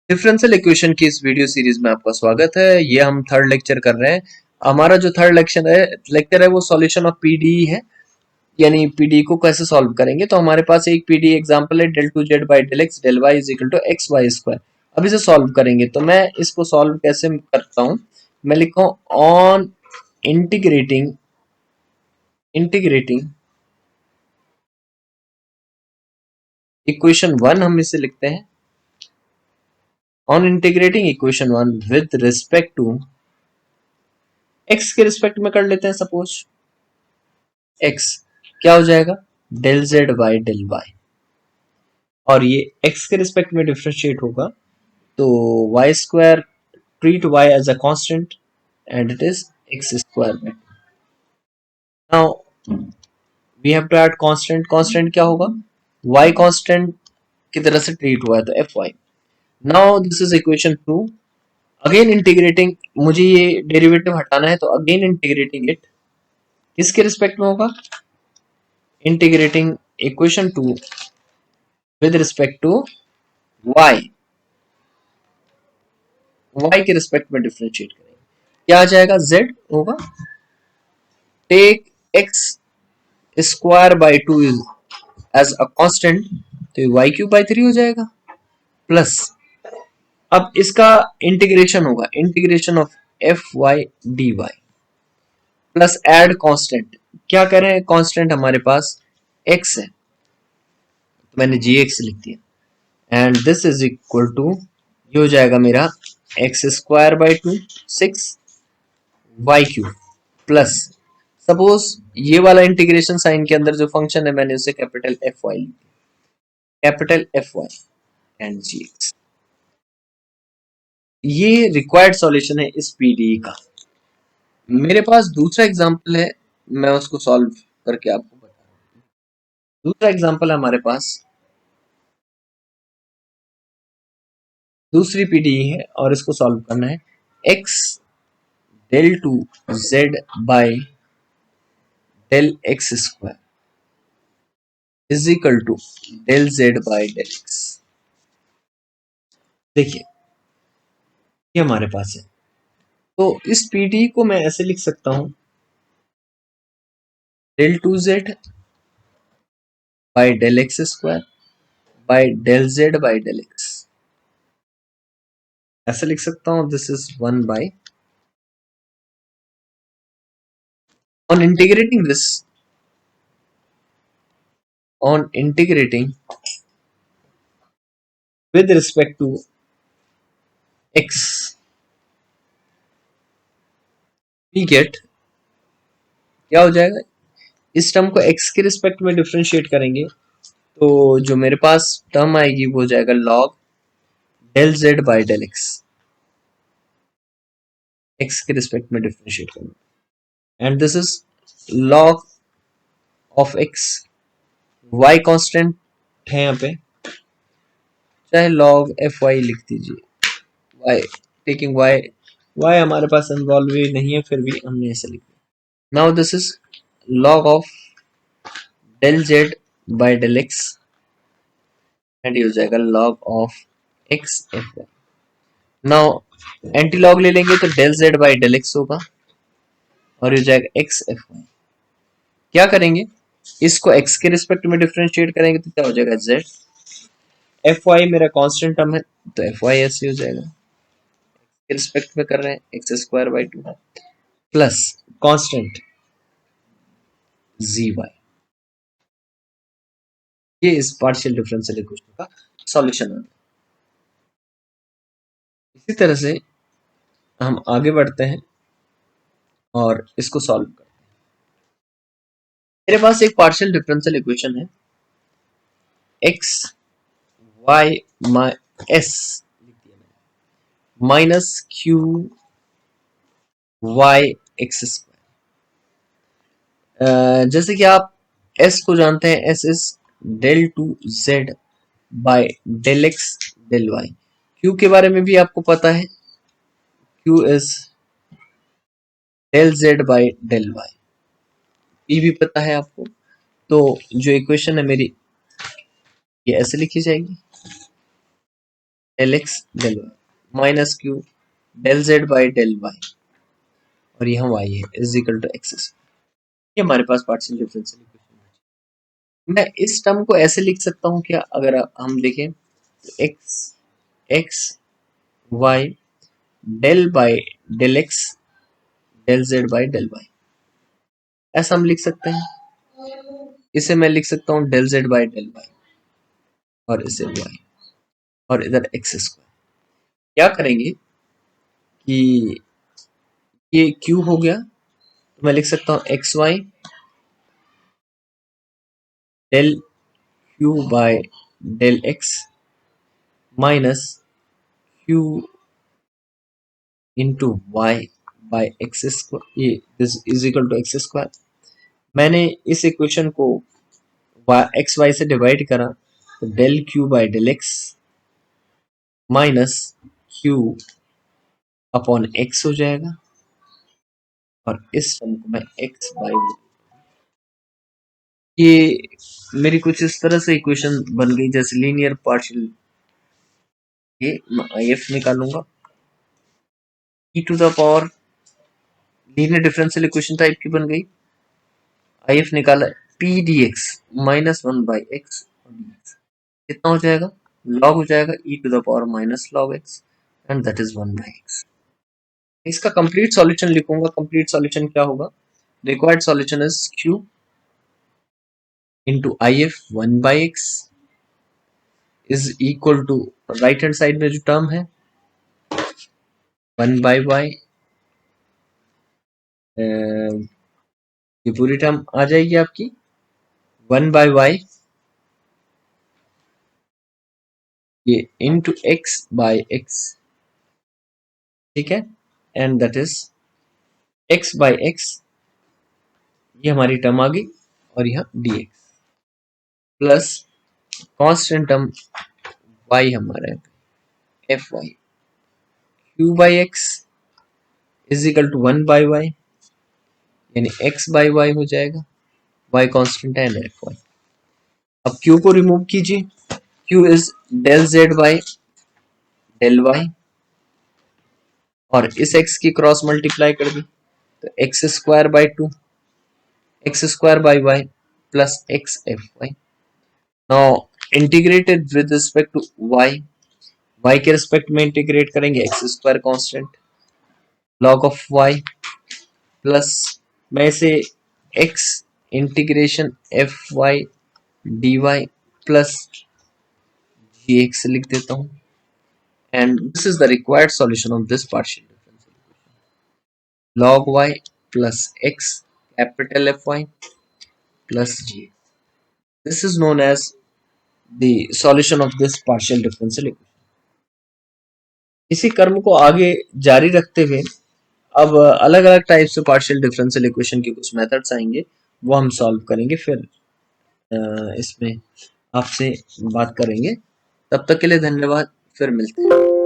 Differential equation की इस video series में आपका स्वागत है। ये हम थर्ड लेक्चर कर रहे हैं। हमारा जो थर्ड लेक्चर है वो सॉल्यूशन ऑफ पीडीई है, यानी पीडीई को कैसे सॉल्व करेंगे। तो हमारे पास एक पीडीई एग्जांपल है, del 2z by del x del y is equal to X Y square. अब इसे सॉल्व करेंगे तो मैं इसको सॉल्व कैसे करता हूँ, मैं लिखता हूँ on integrating integrating equation one, हम इसे लिखते हैं on integrating equation one with respect to X के रिस्पेक्ट में कर लेते हैं। सपोज एक्स क्या हो जाएगा, del Z by del Y, और ये एक्स के रिस्पेक्ट में डिफ्रेंशिएट होगा तो Y square, treat Y as a constant and it is X square by. Now we have to add constant. Constant क्या होगा, वाई कांस्टेंट की तरह से ट्रीट हुआ है तो f y. Now this is equation two. Again integrating, मुझे ये डेरिवेटिव हटाना है तो अगेन इंटीग्रेटिंग इट किसके रिस्पेक्ट में होगा, integrating equation two with respect to y, y के रिस्पेक्ट में डिफरेंशिएट करेंगे। क्या आ जाएगा, z होगा, take x square by two as a constant तो ये वाई क्यूब बाई थ्री हो जाएगा, प्लस अब इसका इंटीग्रेशन होगा, integration of f y d y, plus add constant. क्या करें, कांस्टेंट हमारे पास x है तो मैंने जी एक्स लिख दिया, and this is equal to, ये हो जाएगा मेरा x square by two, six y cube, plus suppose ये वाला इंटीग्रेशन साइन के अंदर जो फंक्शन है मैंने उसे capital f y, capital f y and g x. ये रिक्वायर्ड सॉल्यूशन है इस पीडीई का। मेरे पास दूसरा एग्जांपल है, मैं उसको सॉल्व करके आपको बता रहा हूँ। दूसरा एग्जांपल है हमारे पास, दूसरी पीडीई है और इसको सॉल्व करना है। X del two z by del x square is equal to del Z by del x. देखिए ये हमारे पास है, तो इस पीडीई को मैं ऐसे लिख सकता हूं, del two z by del x square by del Z by del x, ऐसे लिख सकता हूं। This is one by, on integrating this, on integrating with respect to x, we get, क्या हो जाएगा, इस टर्म को x के रिस्पेक्ट में डिफरेंशिएट करेंगे तो जो मेरे पास टर्म आएगी वो हो जाएगा log del z by del x के रिस्पेक्ट में डिफरेंशिएट करेंगे, and this is log of x, y constant है यहाँ पे, चाहे log एफ वाई लिख दीजिए, y टेकिंग y हमारे पास इन्वॉल्व नहीं है फिर भी हमने ऐसे लिखा। Now this is log of del Z by del x and ये हो जाएगा log of x f y. Now anti log ले लेंगे तो del Z by del x होगा और ये हो जाएगा एक्स एफ वाई। क्या करेंगे, इसको एक्स के रिस्पेक्ट में डिफरेंशिएट करेंगे तो क्या हो जाएगा, जेड, एफ वाई मेरा कांस्टेंट टर्म है तो एफ वाई ऐसे हो जाएगा, के रिस्पेक्ट में कर रहे हैं x square by two plus constant g y. ये इस पार्शियल डिफरेंशियल इक्वेशन का सॉल्यूशन है। इसी तरह से हम आगे बढ़ते हैं और इसको सॉल्व करते हैं। मेरे पास एक पार्शियल डिफरेंशियल इक्वेशन है, x y s minus q y x square. जैसे कि आप एस को जानते हैं, s is del two z by del x del y. Q के बारे में भी आपको पता है, q is del z by del y, ये भी पता है आपको। तो जो इक्वेशन है मेरी ये ऐसे लिखी जाएगी, del x del y minus q del Z by del Y और यहाँ वाई है इज इक्वल टू एक्स। ये हमारे पास पार्शियल डिफरेंशियल इक्वेशन है। मैं इस टर्म को ऐसे लिख सकता हूँ क्या, अगर हम देखें तो x x y del by del x del Z by del y, ऐसा हम लिख सकते हैं। इसे मैं लिख सकता हूँ del Z by del Y और इसे वाई और इधर एक्स स्क्वायर। क्या करेंगे कि ये क्यू हो गया तो मैं लिख सकता हूँ x y del q by del x minus q into y by x square this is equal to x square. मैंने इस इक्वेशन को एक्स वाई से डिवाइड करा तो del q by del x minus q upon x हो जाएगा और इस टर्म को मैं एक्स बाई, ये मेरी कुछ इस तरह से इक्वेशन बन गई जैसे लीनियर पार्शियल। ये मैं आई एफ निकालूंगा E to the power, linear differential equation type की बन गई। आई एफ निकाला P D X minus one by X कितना हो जाएगा, लॉग हो जाएगा E to the power minus log X and that is one by X. इसका कंप्लीट सॉल्यूशन लिखूंगा। कंप्लीट सॉल्यूशन क्या होगा, required solution is Q into I F one by X is equal to right hand side में जो term है one by Y, ये पूरी term आ जाएगी आपकी वन बाई वाई ये इंटू एक्स बाई एक्स, ठीक है, and that is X by X, ये हमारी टर्म आ गई और यहाँ D X plus constant term Y हमारा F Y Q by X is equal to one by Y यानी एक्स बाई वाई हो जाएगा, वाई कॉन्स्टेंट है एंड एफ वाई। अब क्यू को रिमूव कीजिए, Q is del Z by del Y और इस एक्स की क्रॉस मल्टीप्लाई कर दी तो x square by two x square by y plus x f y. Now integrated with respect to y, y के respect में integrate करेंगे x square constant log of y plus मैं इसे x integration f y d y plus g x लिख देता हूँ and this is the required solution of this partial differential equation log y plus x capital F y plus g. This is known as the solution of this partial differential equation. इसी कर्म को आगे जारी रखते हुए अब अलग अलग टाइप से पार्शियल डिफरेंशियल इक्वेशन के कुछ मेथड्स आएंगे वो हम सॉल्व करेंगे, फिर इसमें आपसे बात करेंगे। तब तक के लिए धन्यवाद, फिर मिलते हैं।